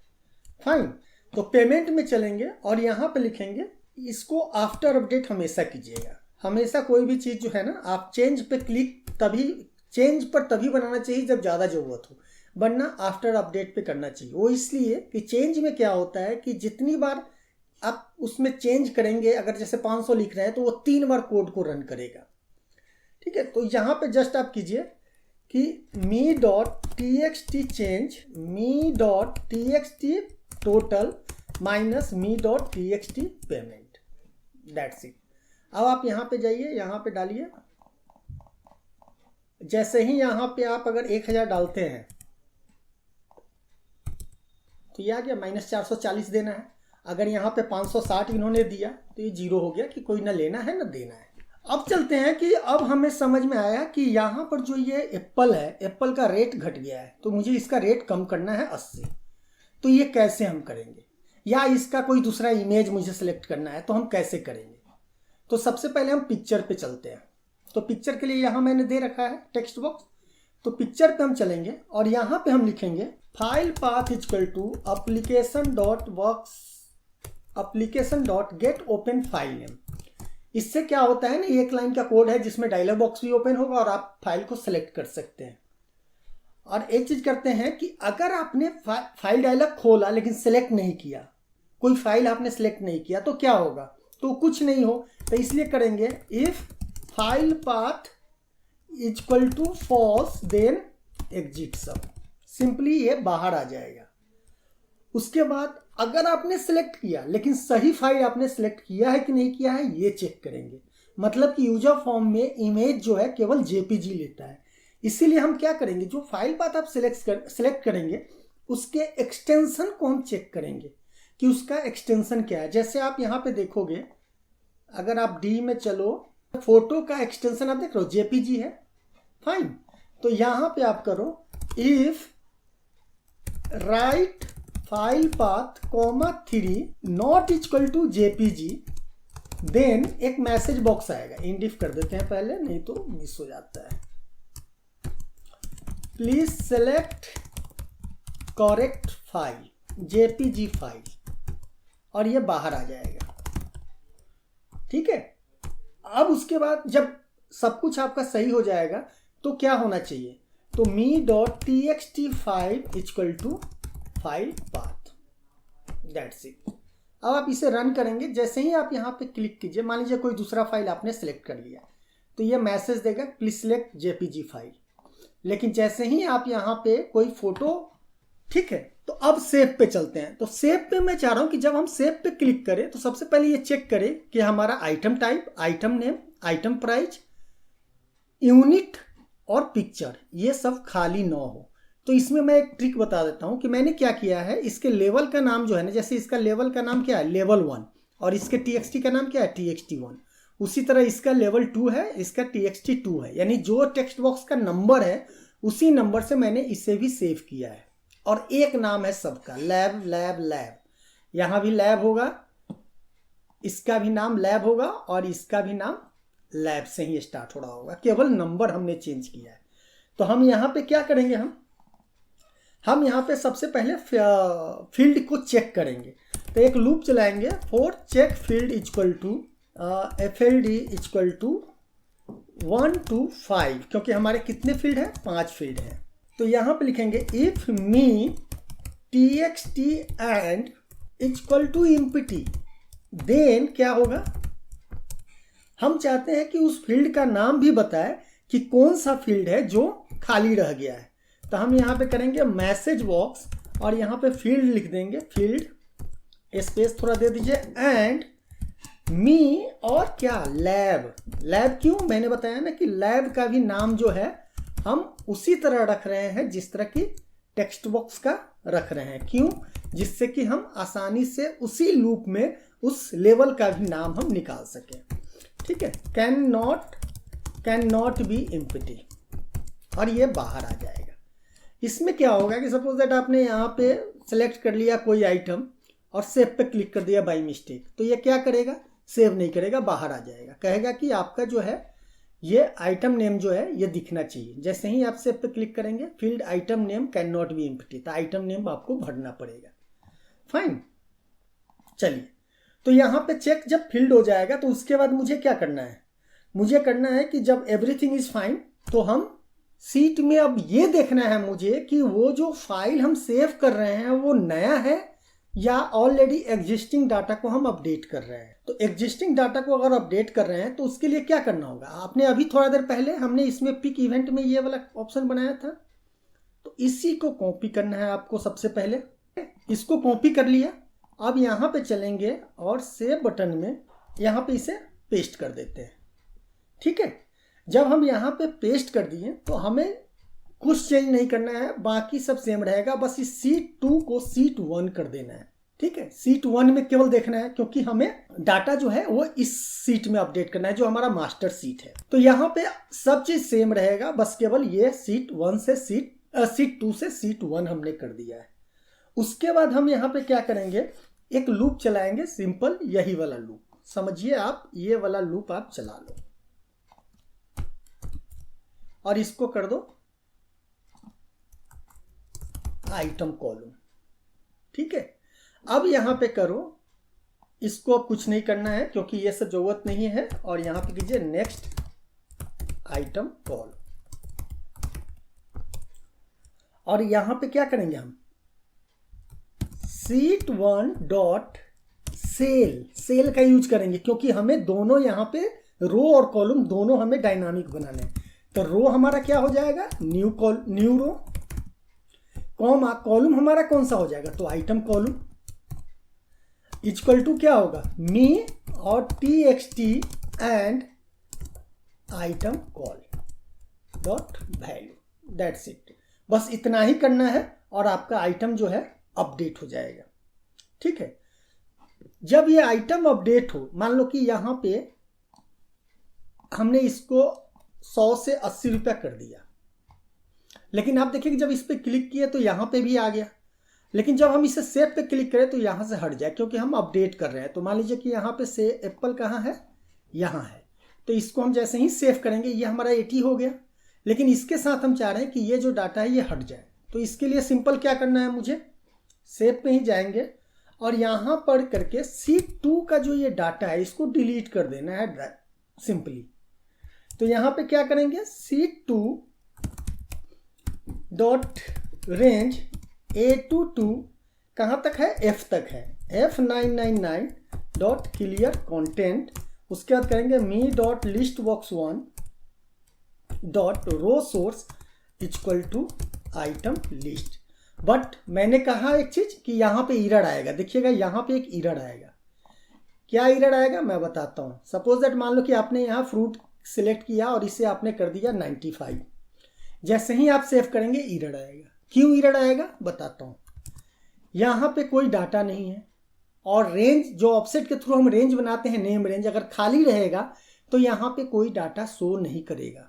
फाइन, तो पेमेंट में चलेंगे और यहाँ पे लिखेंगे इसको आफ्टर अपडेट हमेशा कीजिएगा। हमेशा कोई भी चीज़ जो है ना, आप चेंज पे क्लिक चेंज पर तभी बनाना चाहिए जब ज़्यादा ज़रूरत हो, वरना आफ्टर अपडेट पे करना चाहिए। वो इसलिए कि चेंज में क्या होता है कि जितनी बार आप उसमें चेंज करेंगे, अगर जैसे 500 लिख रहे हैं तो वो 3 बार कोड को रन करेगा। ठीक है, तो यहाँ पे जस्ट आप कीजिए कि me.txt change me.txt total minus me.txt payment, that's it. अब आप यहाँ पे जाइए, यहाँ पे डालिए। जैसे ही यहाँ पे आप अगर 1000 डालते हैं तो ये आ गया, -440 देना है। अगर यहाँ पे 560 इन्होंने दिया तो ये 0 हो गया कि कोई ना लेना है ना देना है। अब चलते हैं कि अब हमें समझ में आया कि यहाँ पर जो ये एप्पल है, एप्पल का रेट घट गया है, तो मुझे इसका रेट कम करना है 80। तो ये कैसे हम करेंगे, या इसका कोई दूसरा इमेज मुझे सेलेक्ट करना है तो हम कैसे करेंगे? तो सबसे पहले हम पिक्चर पे चलते हैं। तो पिक्चर के लिए यहाँ मैंने दे रखा है टेक्स्ट बॉक्स, तो पिक्चर पे हम चलेंगे और यहाँ पे हम लिखेंगे file path equal to application.get open file name। इससे क्या होता है ना, एक लाइन का कोड है जिसमें डायलॉग बॉक्स भी ओपन होगा और आप फाइल को सिलेक्ट कर सकते हैं। और एक चीज करते हैं कि अगर आपने फाइल डायलॉग खोला लेकिन सिलेक्ट नहीं किया, कोई फाइल आपने सिलेक्ट नहीं किया, तो क्या होगा? तो कुछ नहीं हो। तो इसलिए करेंगे if file path equal to false then exit sub, simply ये बाहर आ जाएगा। उसके बाद अगर आपने सेलेक्ट किया लेकिन सही फाइल आपने सेलेक्ट किया है कि नहीं किया है, ये चेक करेंगे। मतलब कि यूजर फॉर्म में इमेज जो है केवल जेपीजी लेता है। इसीलिए हम क्या करेंगे, जो फाइल पाथ आप सेलेक्ट करेंगे उसके एक्सटेंशन को हम चेक करेंगे कि उसका एक्सटेंशन क्या है। जैसे आप यहाँ पे देखोगे, अगर आप डी में चलो, फोटो का एक्सटेंशन आप देख रहे हो जेपीजी है। फाइन, तो यहाँ पे आप करो if right file path (3 not equal to JPG), then एक मैसेज बॉक्स आएगा। इंडिफ कर देते हैं पहले, नहीं तो मिस हो जाता है। Please select correct file JPG file, और ये बाहर आ जाएगा। ठीक है, अब उसके बाद जब सब कुछ आपका सही हो जाएगा तो क्या होना चाहिए, तो me.txt file equal to file path, that's it. अब आप इसे रन करेंगे। जैसे ही आप यहाँ पे क्लिक कीजिए, मान लीजिए कोई दूसरा फाइल आपने सेलेक्ट कर लिया, तो ये मैसेज देगा प्लीज सेलेक्ट जेपीजी फाइल। लेकिन जैसे ही आप यहाँ पे कोई फोटो, ठीक है, तो अब सेव पे चलते हैं। तो सेव पे मैं चाह रहा हूँ कि जब हम सेव पे क्लिक करें तो सबसे पहले ये चेक करें कि हमारा item type, item name, item price, unit और पिक्चर ये सब खाली ना हो। तो इसमें मैं एक ट्रिक बता देता हूँ कि मैंने क्या किया है। इसके लेवल का नाम जो है ना, जैसे इसका लेवल का नाम क्या है, लेवल 1, और इसके TXT का नाम क्या है, TXT 1। उसी तरह इसका लेवल 2 है, इसका TXT 2 है। यानी जो टेक्स्ट बॉक्स का नंबर है उसी नंबर से मैंने इसे भी सेव किया है। और एक नाम है सबका, लैब लैब लैब। यहाँ भी लैब होगा, इसका भी नाम लैब होगा और इसका भी नाम लैब से ही स्टार्ट हो रहा होगा, केवल नंबर हमने चेंज किया है। तो हम यहाँ पे क्या करेंगे, हम यहाँ पे सबसे पहले फील्ड को चेक करेंगे। तो एक लूप चलाएंगे for check field equal to FLD equal to 1 to 5, क्योंकि हमारे कितने फील्ड है, 5 फील्ड है। तो यहाँ पे लिखेंगे if me txt and equal to empty, then क्या होगा, हम चाहते हैं कि उस फील्ड का नाम भी बताए कि कौन सा फील्ड है जो खाली रह गया है। तो हम यहाँ पे करेंगे मैसेज बॉक्स और यहाँ पे फील्ड लिख देंगे, फील्ड स्पेस थोड़ा दे दीजिए एंड मी और क्या लैब। लैब क्यों, मैंने बताया ना कि लैब का भी नाम जो है हम उसी तरह रख रहे हैं जिस तरह की टेक्स्ट बॉक्स का रख रहे हैं। क्यों, जिससे कि हम आसानी से उसी लूप में उस लेवल का भी नाम हम निकाल सकें। ठीक है, कैन नॉट बी एम्प्टी और ये बाहर आ जाएगा। इसमें क्या होगा कि सपोज दैट आपने यहाँ पे सेलेक्ट कर लिया कोई आइटम और सेव पे क्लिक कर दिया बाय मिस्टेक, तो ये क्या करेगा, सेव नहीं करेगा, बाहर आ जाएगा। कहेगा कि आपका जो है ये आइटम नेम जो है ये दिखना चाहिए। जैसे ही आप सेव पे क्लिक करेंगे, field item name can not be empty, तो आइटम नेम आपको भरना पड़ेगा। फाइन, चलिए, तो यहाँ पे चेक जब फील्ड हो जाएगा तो उसके बाद मुझे क्या करना है, मुझे करना है कि जब एवरीथिंग इज फाइन तो हम सीट में अब ये देखना है मुझे कि वो जो फाइल हम सेव कर रहे हैं वो नया है या ऑलरेडी एग्जिस्टिंग डाटा को हम अपडेट कर रहे हैं। तो एग्जिस्टिंग डाटा को अगर अपडेट कर रहे हैं तो उसके लिए क्या करना होगा, आपने अभी थोड़ा देर पहले हमने इसमें पिक इवेंट में ये वाला ऑप्शन बनाया था, तो इसी को कॉपी करना है आपको। सबसे पहले इसको कॉपी कर लिया, अब यहाँ पे चलेंगे और सेव बटन में यहाँ पे इसे पेस्ट कर देते हैं। ठीक है, जब हम यहाँ पे पेस्ट कर दिए तो हमें कुछ चेंज नहीं करना है, बाकी सब सेम रहेगा, बस इस सीट 2 को सीट 1 कर देना है। ठीक है, सीट 1 में केवल देखना है क्योंकि हमें डाटा जो है वो इस सीट में अपडेट करना है जो हमारा मास्टर सीट है। तो यहाँ पे सब चीज सेम रहेगा, बस केवल ये सीट 2 से सीट 1 हमने कर दिया है। उसके बाद हम यहाँ पे क्या करेंगे, एक लूप चलाएंगे, सिंपल यही वाला लूप, समझिए आप, ये वाला लूप आप चला लो और इसको कर दो आइटम कॉलम। ठीक है, अब यहां पे करो, इसको अब कुछ नहीं करना है क्योंकि ये सब जरूरत नहीं है, और यहां पे कीजिए नेक्स्ट आइटम कॉल। और यहां पे क्या करेंगे हम, सीट 1 डॉट सेल का यूज करेंगे क्योंकि हमें दोनों यहां पे रो और कॉलम दोनों हमें डायनामिक बनाने हैं। तो रो हमारा क्या हो जाएगा, न्यू रो, कॉमा कॉलम हमारा कौन सा हो जाएगा, तो आइटम कॉलम, इक्वल टू क्या होगा, मी और txt and item call dot value, that's it. बस इतना ही करना है और आपका आइटम जो है अपडेट हो जाएगा। ठीक है, जब ये आइटम अपडेट हो, मान लो कि यहां पे हमने इसको 100 से 80 रुपया कर दिया, लेकिन आप देखिए कि जब इस पे क्लिक किए तो यहां पे भी आ गया, लेकिन जब हम इसे सेव पे क्लिक करें तो यहां से हट जाए क्योंकि हम अपडेट कर रहे हैं। तो मान लीजिए कि यहाँ पे से एप्पल कहाँ है, यहाँ है, तो इसको हम जैसे ही सेव करेंगे ये हमारा 80 हो गया, लेकिन इसके साथ हम चाह रहे हैं कि ये जो डाटा है ये हट जाए। तो इसके लिए सिंपल क्या करना है, मुझे सेव पे ही जाएंगे और यहाँ पर करके सीट 2 का जो ये डाटा है इसको डिलीट कर देना है सिंपली। तो यहाँ पे क्या करेंगे, सीट 2 डॉट रेंज A22 कहाँ तक है, F तक है, F999 डॉट क्लियर कॉन्टेंट। उसके बाद करेंगे me dot list box 1 dot row source equal to item list. But मैंने कहा एक चीज कि यहाँ पे एरर आएगा, देखिएगा यहाँ पे एक एरर आएगा। क्या एरर आएगा मैं बताता हूँ। सपोज दैट मान लो कि आपने यहाँ फ्रूट सिलेक्ट किया और इसे आपने कर दिया 95, जैसे ही आप सेव करेंगे एरर आएगा। क्यों एरर आएगा बताता हूँ। यहाँ पे कोई डाटा नहीं है और रेंज जो ऑफसेट के थ्रू हम रेंज बनाते हैं, नेम रेंज, अगर खाली रहेगा तो यहाँ पे कोई डाटा शो नहीं करेगा,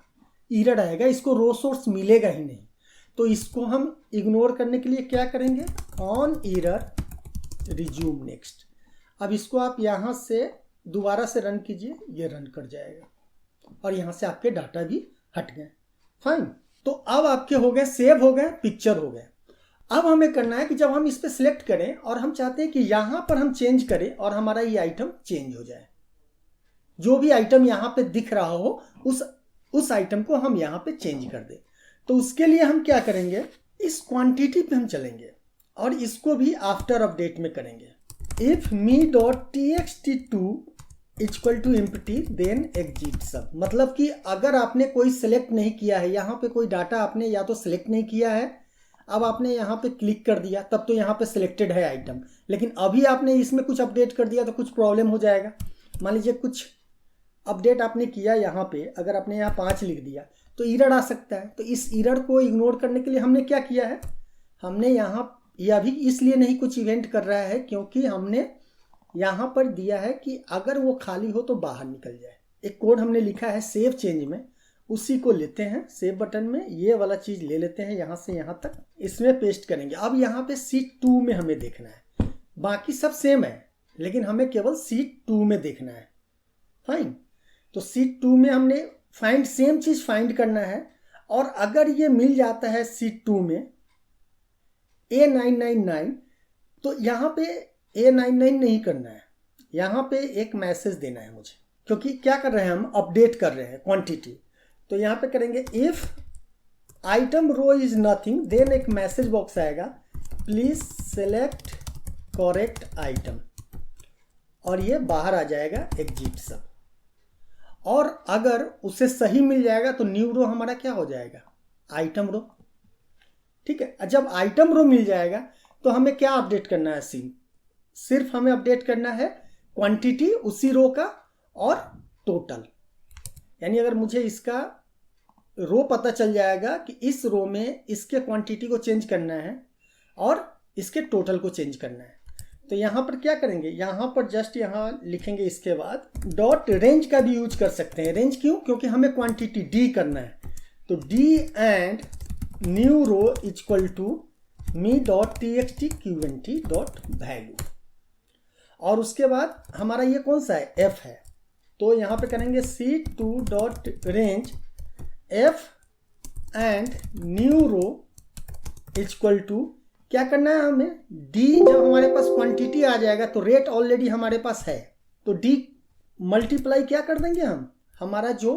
एरर आएगा, इसको रो सोर्स मिलेगा ही नहीं। तो इसको हम इग्नोर करने के लिए क्या करेंगे, ऑन एरर रिज्यूम नेक्स्ट। अब इसको आप यहाँ से दोबारा से रन कीजिए, ये रन कर जाएगा और यहाँ से आपके डाटा भी हट गए। फाइन, तो अब आपके हो गए, सेव हो गए, पिक्चर हो गए। अब हमें करना है कि जब हम इस पर सिलेक्ट करें और हम चाहते हैं कि यहाँ पर हम चेंज करें और हमारा ये आइटम चेंज हो जाए, जो भी आइटम यहाँ पे दिख रहा हो उस आइटम को हम यहाँ पे चेंज कर दें। तो उसके लिए हम क्या करेंगे, इस क्वांटिटी पे हम चलेंगे और इसको भी आफ्टर अपडेट में करेंगे। If me dot txt2 equal to empty then exit sub. मतलब कि अगर आपने कोई सिलेक्ट नहीं किया है, यहाँ पे कोई डाटा आपने या तो सिलेक्ट नहीं किया है, अब आपने यहाँ पे क्लिक कर दिया तब तो यहाँ पे सिलेक्टेड है आइटम, लेकिन अभी आपने इसमें कुछ अपडेट कर दिया तो कुछ प्रॉब्लम हो जाएगा। मान लीजिए कुछ अपडेट आपने किया यहाँ पे, अगर आपने यहाँ 5 लिख दिया तो एरर आ सकता है। तो इस एरर को इग्नोर करने के लिए हमने क्या किया है, हमने यहाँ, यह अभी इसलिए नहीं कुछ इवेंट कर रहा है क्योंकि हमने यहाँ पर दिया है कि अगर वो खाली हो तो बाहर निकल जाए। एक कोड हमने लिखा है सेव चेंज में, उसी को लेते हैं सेव बटन में, ये वाला चीज़ ले लेते हैं यहाँ से यहाँ तक, इसमें पेस्ट करेंगे। अब यहाँ पे सीट 2 में हमें देखना है, बाकी सब सेम है लेकिन हमें केवल सीट 2 में देखना है। फाइन, तो सीट 2 में हमने फाइंड सेम चीज़ फाइंड करना है, और अगर ये मिल जाता है सीट 2 में A999, तो यहाँ पे A99 नहीं करना है, यहाँ पे एक मैसेज देना है मुझे, क्योंकि क्या कर रहे हैं हम, अपडेट कर रहे हैं क्वांटिटी। तो यहाँ पे करेंगे if item row is nothing, then एक मैसेज बॉक्स आएगा, प्लीज सेलेक्ट करेक्ट आइटम, और ये बाहर आ जाएगा एग्जिट सब। और अगर उसे सही मिल जाएगा तो न्यू रो हमारा क्या हो जाएगा, आइटम रो। ठीक है, जब आइटम रो मिल जाएगा तो हमें क्या अपडेट करना है, सिर्फ हमें अपडेट करना है क्वांटिटी उसी रो का और टोटल। यानी अगर मुझे इसका रो पता चल जाएगा कि इस रो में इसके क्वांटिटी को चेंज करना है और इसके टोटल को चेंज करना है, तो यहाँ पर क्या करेंगे, यहाँ पर जस्ट यहाँ लिखेंगे, इसके बाद डॉट रेंज का भी यूज कर सकते हैं। रेंज क्यों, क्योंकि हमें क्वांटिटी डी करना है, तो D and new row equal to me dot T X T Q N T dot value, और उसके बाद हमारा ये कौन सा है, एफ है, तो यहाँ पे करेंगे C2 dot range F and new row equal to, क्या करना है हमें, डी। जब हमारे पास क्वांटिटी आ जाएगा तो रेट ऑलरेडी हमारे पास है, तो डी मल्टीप्लाई क्या कर देंगे हम, हमारा जो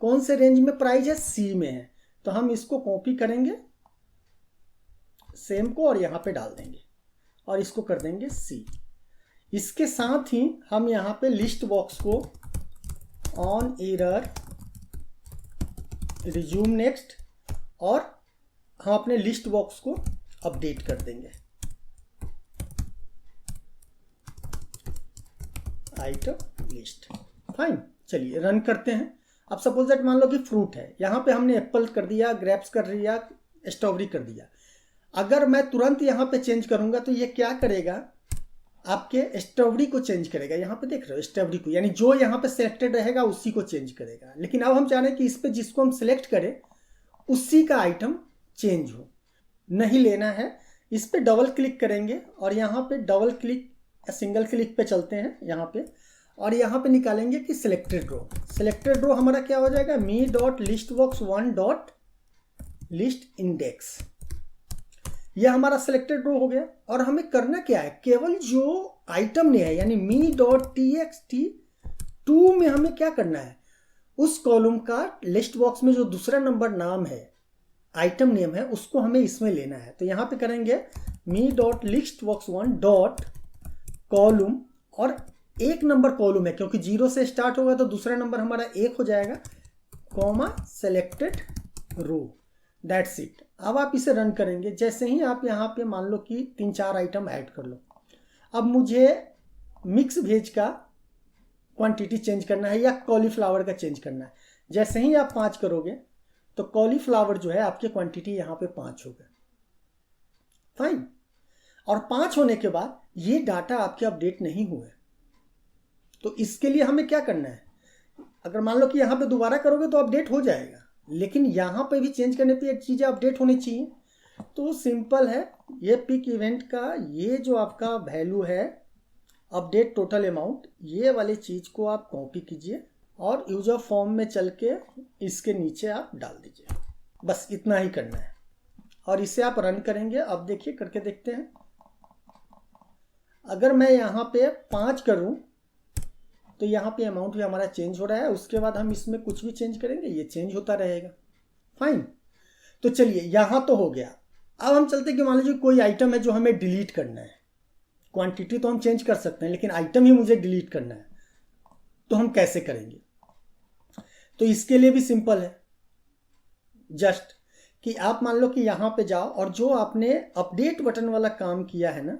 कौन से रेंज में प्राइस है, सी में है, तो हम इसको कॉपी करेंगे सेम को और यहाँ पे डाल देंगे और इसको कर देंगे सी। इसके साथ ही हम यहाँ पे लिस्ट बॉक्स को ऑन एरर रिज्यूम नेक्स्ट, और हम अपने लिस्ट बॉक्स को अपडेट कर देंगे आइटम लिस्ट। फाइन, चलिए रन करते हैं। अब सपोज दैट मान लो कि फ्रूट है, यहाँ पे हमने एप्पल कर दिया, ग्रेप्स कर दिया, स्ट्रॉबेरी कर दिया। अगर मैं तुरंत यहाँ पे चेंज करूंगा तो ये क्या करेगा, आपके स्ट्रॉबेरी को चेंज करेगा। यहाँ पे देख रहे हो स्ट्रॉबेरी को, यानी जो यहाँ पे सिलेक्टेड रहेगा उसी को चेंज करेगा। लेकिन अब हम चाह रहे हैं कि इस पे जिसको हम सिलेक्ट करें उसी का आइटम चेंज हो, नहीं लेना है। इस पे डबल क्लिक करेंगे और यहाँ पे डबल क्लिक, सिंगल क्लिक पे चलते हैं यहाँ पे, और यहाँ पे निकालेंगे कि सिलेक्टेड रो। सिलेक्टेड रो हमारा क्या हो जाएगा, me dot list box 1 dot list index, यह हमारा सिलेक्टेड रो हो गया। और हमें करना क्या है, केवल जो आइटम ने है यानी मी डॉट टी एक्स टी 2 में हमें क्या करना है, उस कॉलम का लिस्ट बॉक्स में जो दूसरा नंबर नाम है, आइटम नेम है, उसको हमें इसमें लेना है। तो यहाँ पे करेंगे me dot list box 1 dot column, और 1 नंबर कॉलम है क्योंकि 0 से स्टार्ट होगा तो दूसरा नंबर हमारा 1 हो जाएगा, comma selected row, that's it. अब आप इसे रन करेंगे, जैसे ही आप यहाँ पे मान लो कि 3-4 आइटम ऐड कर लो। अब मुझे मिक्स वेज का क्वांटिटी चेंज करना है या कॉलीफ्लावर का चेंज करना है। जैसे ही आप 5 करोगे तो कॉलीफ्लावर जो है आपकी क्वांटिटी यहाँ पे 5 हो गया। फाइन, और 5 होने के बाद ये डाटा आपके अपडेट नहीं हुए, तो इसके लिए हमें क्या करना है, अगर मान लो कि यहाँ पे दोबारा करोगे तो अपडेट हो जाएगा, लेकिन यहाँ पे भी चेंज करने पे चीज़ें अपडेट होनी चाहिए। तो सिंपल है, ये पिक इवेंट का ये जो आपका वैल्यू है अपडेट टोटल अमाउंट, ये वाली चीज़ को आप कॉपी कीजिए और यूजर फॉर्म में चल के इसके नीचे आप डाल दीजिए, बस इतना ही करना है। और इसे आप रन करेंगे, अब देखिए करके देखते हैं। अगर मैं यहाँ पे 5 करूँ तो यहाँ पे अमाउंट भी हमारा चेंज हो रहा है, उसके बाद हम इसमें कुछ भी चेंज करेंगे ये चेंज होता रहेगा। फाइन, तो चलिए यहाँ तो हो गया। अब हम चलते हैं कि मान लीजिए कोई आइटम है जो हमें डिलीट करना है। क्वांटिटी तो हम चेंज कर सकते हैं लेकिन आइटम ही मुझे डिलीट करना है। तो हम कैसे करेंगे? तो इसके लिए भी सिंपल है, जस्ट कि आप मान लो कि यहाँ पे जाओ और जो आपने अपडेट बटन वाला काम किया है ना,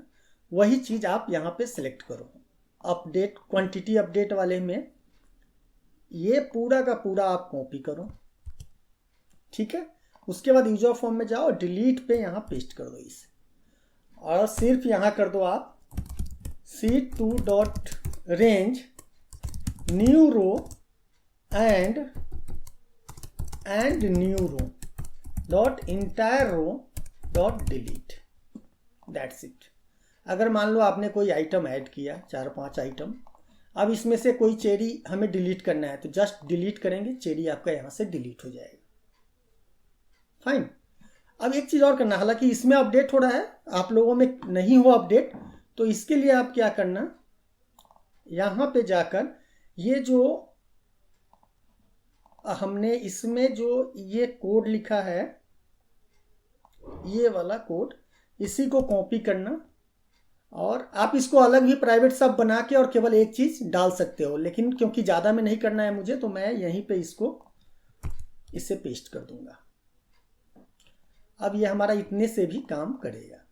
वही चीज़ आप यहाँ पे सिलेक्ट करो। अपडेट, क्वांटिटी अपडेट वाले में ये पूरा का पूरा आप कॉपी करो, ठीक है। उसके बाद यूजर फॉर्म में जाओ, डिलीट पे यहाँ पेस्ट कर दो इसे, और सिर्फ यहाँ कर दो आप C2 dot range new row and new row dot entire row dot delete, that's it. अगर मान लो आपने कोई आइटम ऐड किया, 4-5 आइटम, अब इसमें से कोई चेरी हमें डिलीट करना है, तो जस्ट डिलीट करेंगे, चेरी आपका यहाँ से डिलीट हो जाएगा। फाइन। अब एक चीज़ और करना, हालांकि इसमें अपडेट हो रहा है, आप लोगों में नहीं हुआ अपडेट, तो इसके लिए आप क्या करना, यहाँ पे जाकर ये जो हमने इसमें जो ये कोड लिखा है, ये वाला कोड, इसी को कॉपी करना, और आप इसको अलग भी प्राइवेट सब बना के और केवल एक चीज़ डाल सकते हो, लेकिन क्योंकि ज़्यादा में नहीं करना है मुझे, तो मैं यहीं पे इसे पेस्ट कर दूंगा। अब ये हमारा इतने से भी काम करेगा।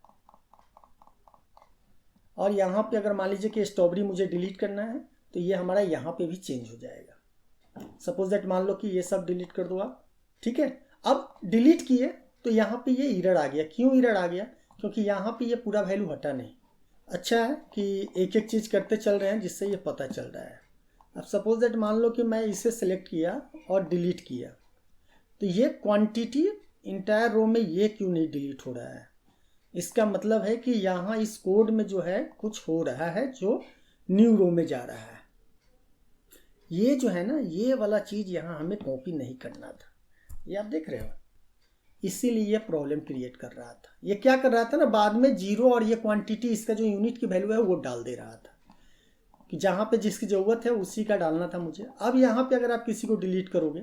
और यहाँ पे अगर मान लीजिए कि स्ट्रॉबेरी मुझे डिलीट करना है, तो ये हमारा यहाँ पे भी चेंज हो जाएगा। सपोज दैट मान लो कि ये सब डिलीट कर दो आप, ठीक है। अब डिलीट किए तो यहाँ पे ये एरर आ गया। क्यों एरर आ गया? क्योंकि यहाँ पे ये पूरा वैल्यू हटा नहीं। अच्छा है कि एक एक चीज़ करते चल रहे हैं, जिससे ये पता चल रहा है। अब सपोज दैट मान लो कि मैं इसे सेलेक्ट किया और डिलीट किया, तो ये क्वांटिटी इंटायर रो में ये क्यों नहीं डिलीट हो रहा है? इसका मतलब है कि यहाँ इस कोड में जो है कुछ हो रहा है जो न्यू रो में जा रहा है। ये जो है ना, ये वाला चीज़ यहाँ हमें कॉपी नहीं करना था, ये आप देख रहे हो, इसीलिए ये प्रॉब्लम क्रिएट कर रहा था। ये क्या कर रहा था ना, बाद में जीरो और ये क्वांटिटी, इसका जो यूनिट की वैल्यू है वो डाल दे रहा था, कि जहाँ पे जिसकी ज़रूरत है उसी का डालना था मुझे। अब यहाँ पे अगर आप किसी को डिलीट करोगे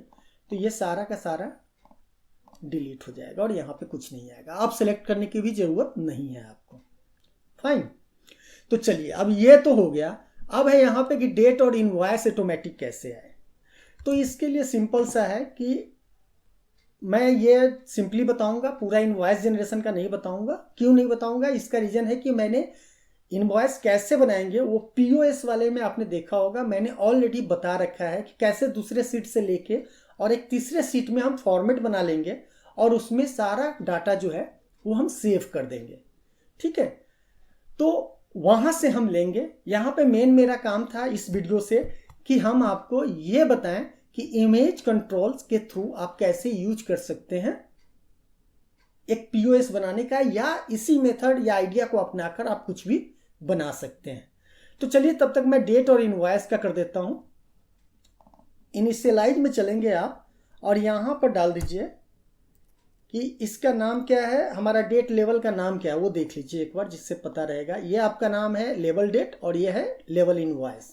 तो ये सारा का सारा डिलीट हो जाएगा और यहाँ पे कुछ नहीं आएगा। आप सेलेक्ट करने की भी ज़रूरत नहीं है आपको। फाइन। तो चलिए, अब ये तो हो गया। अब है यहाँ पे कि डेट और इनवॉइस ऑटोमेटिक कैसे आए। तो इसके लिए सिंपल सा है कि मैं ये सिंपली बताऊंगा, पूरा इनवॉइस जनरेशन का नहीं बताऊंगा। क्यों नहीं बताऊंगा? इसका रीज़न है कि मैंने इनवॉइस कैसे बनाएंगे वो पीओएस वाले में आपने देखा होगा, मैंने ऑलरेडी बता रखा है कि कैसे दूसरे सीट से लेके और एक तीसरे सीट में हम फॉर्मेट बना लेंगे और उसमें सारा डाटा जो है वो हम सेव कर देंगे। ठीक है, तो वहाँ से हम लेंगे। यहाँ पे मेन मेरा काम था इस वीडियो से कि हम आपको ये बताएं कि इमेज कंट्रोल्स के थ्रू आप कैसे यूज कर सकते हैं एक पीओएस बनाने का, या इसी मेथड या आइडिया को अपनाकर आप कुछ भी बना सकते हैं। तो चलिए, तब तक मैं डेट और इनवॉइस का कर देता हूं। इनिशियलाइज में चलेंगे आप और यहां पर डाल दीजिए कि इसका नाम क्या है, हमारा डेट लेवल का नाम क्या है वो देख लीजिए एक बार, जिससे पता रहेगा। ये आपका नाम है लेवल डेट और ये है लेवल इनवॉइस।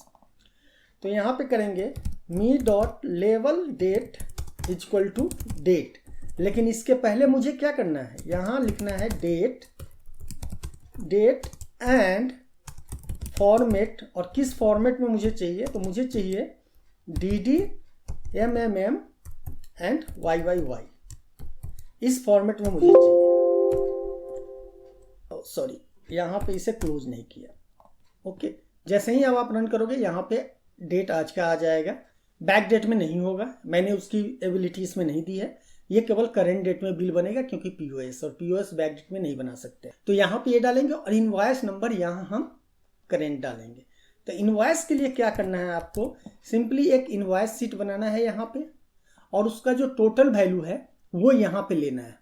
तो यहाँ पे करेंगे me.level_date इक्वल टू डेट, लेकिन इसके पहले मुझे क्या करना है, यहाँ लिखना है डेट एंड फॉर्मेट। और किस फॉर्मेट में मुझे चाहिए, तो मुझे चाहिए DD MMM एंड YYY, इस फॉर्मेट में मुझे चाहिए। सॉरी, यहाँ पे इसे क्लोज नहीं किया। ओके, जैसे ही अब आप रन करोगे यहाँ पे डेट आज का आ जाएगा, बैक डेट में नहीं होगा, मैंने उसकी एबिलिटी इसमें नहीं दी है। ये केवल करंट डेट में बिल बनेगा, क्योंकि पीओएस और पीओएस बैक डेट में नहीं बना सकते। तो यहाँ पे ये डालेंगे और इनवॉइस नंबर यहाँ हम करंट डालेंगे। तो इनवॉइस के लिए क्या करना है, आपको सिंपली एक इनवॉइस शीट बनाना है यहाँ पे, और उसका जो टोटल वैल्यू है वो यहाँ पे लेना है।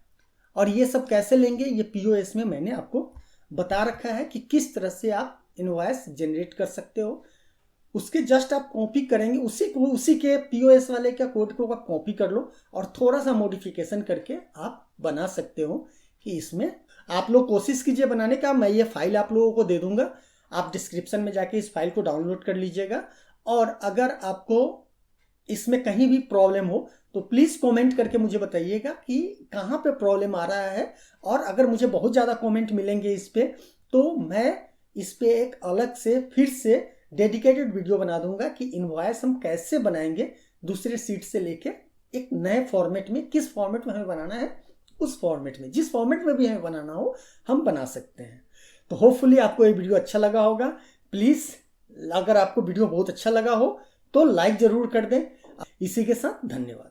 और ये सब कैसे लेंगे, ये पीओएस में मैंने आपको बता रखा है कि किस तरह से आप इनवॉइस जनरेट कर सकते हो। उसके जस्ट आप कॉपी करेंगे, उसी के पीओएस वाले का कोड को आप कॉपी कर लो और थोड़ा सा मॉडिफिकेशन करके आप बना सकते हो। कि इसमें आप लोग कोशिश कीजिए बनाने का। मैं ये फाइल आप लोगों को दे दूंगा, आप डिस्क्रिप्शन में जाके इस फाइल को डाउनलोड कर लीजिएगा। और अगर आपको इसमें कहीं भी प्रॉब्लम हो तो प्लीज़ कमेंट करके मुझे बताइएगा कि कहाँ पे प्रॉब्लम आ रहा है। और अगर मुझे बहुत ज़्यादा कमेंट मिलेंगे इस पे, तो मैं इस पे एक अलग से फिर से डेडिकेटेड वीडियो बना दूंगा कि इनवॉइस हम कैसे बनाएंगे दूसरे सीट से लेके एक नए फॉर्मेट में, किस फॉर्मेट में हमें बनाना है उस फॉर्मेट में, जिस फॉर्मेट में भी हमें बनाना हो हम बना सकते हैं। तो होपफुली आपको ये वीडियो अच्छा लगा होगा। प्लीज़ अगर आपको वीडियो बहुत अच्छा लगा हो तो लाइक ज़रूर कर दें। इसी के साथ धन्यवाद।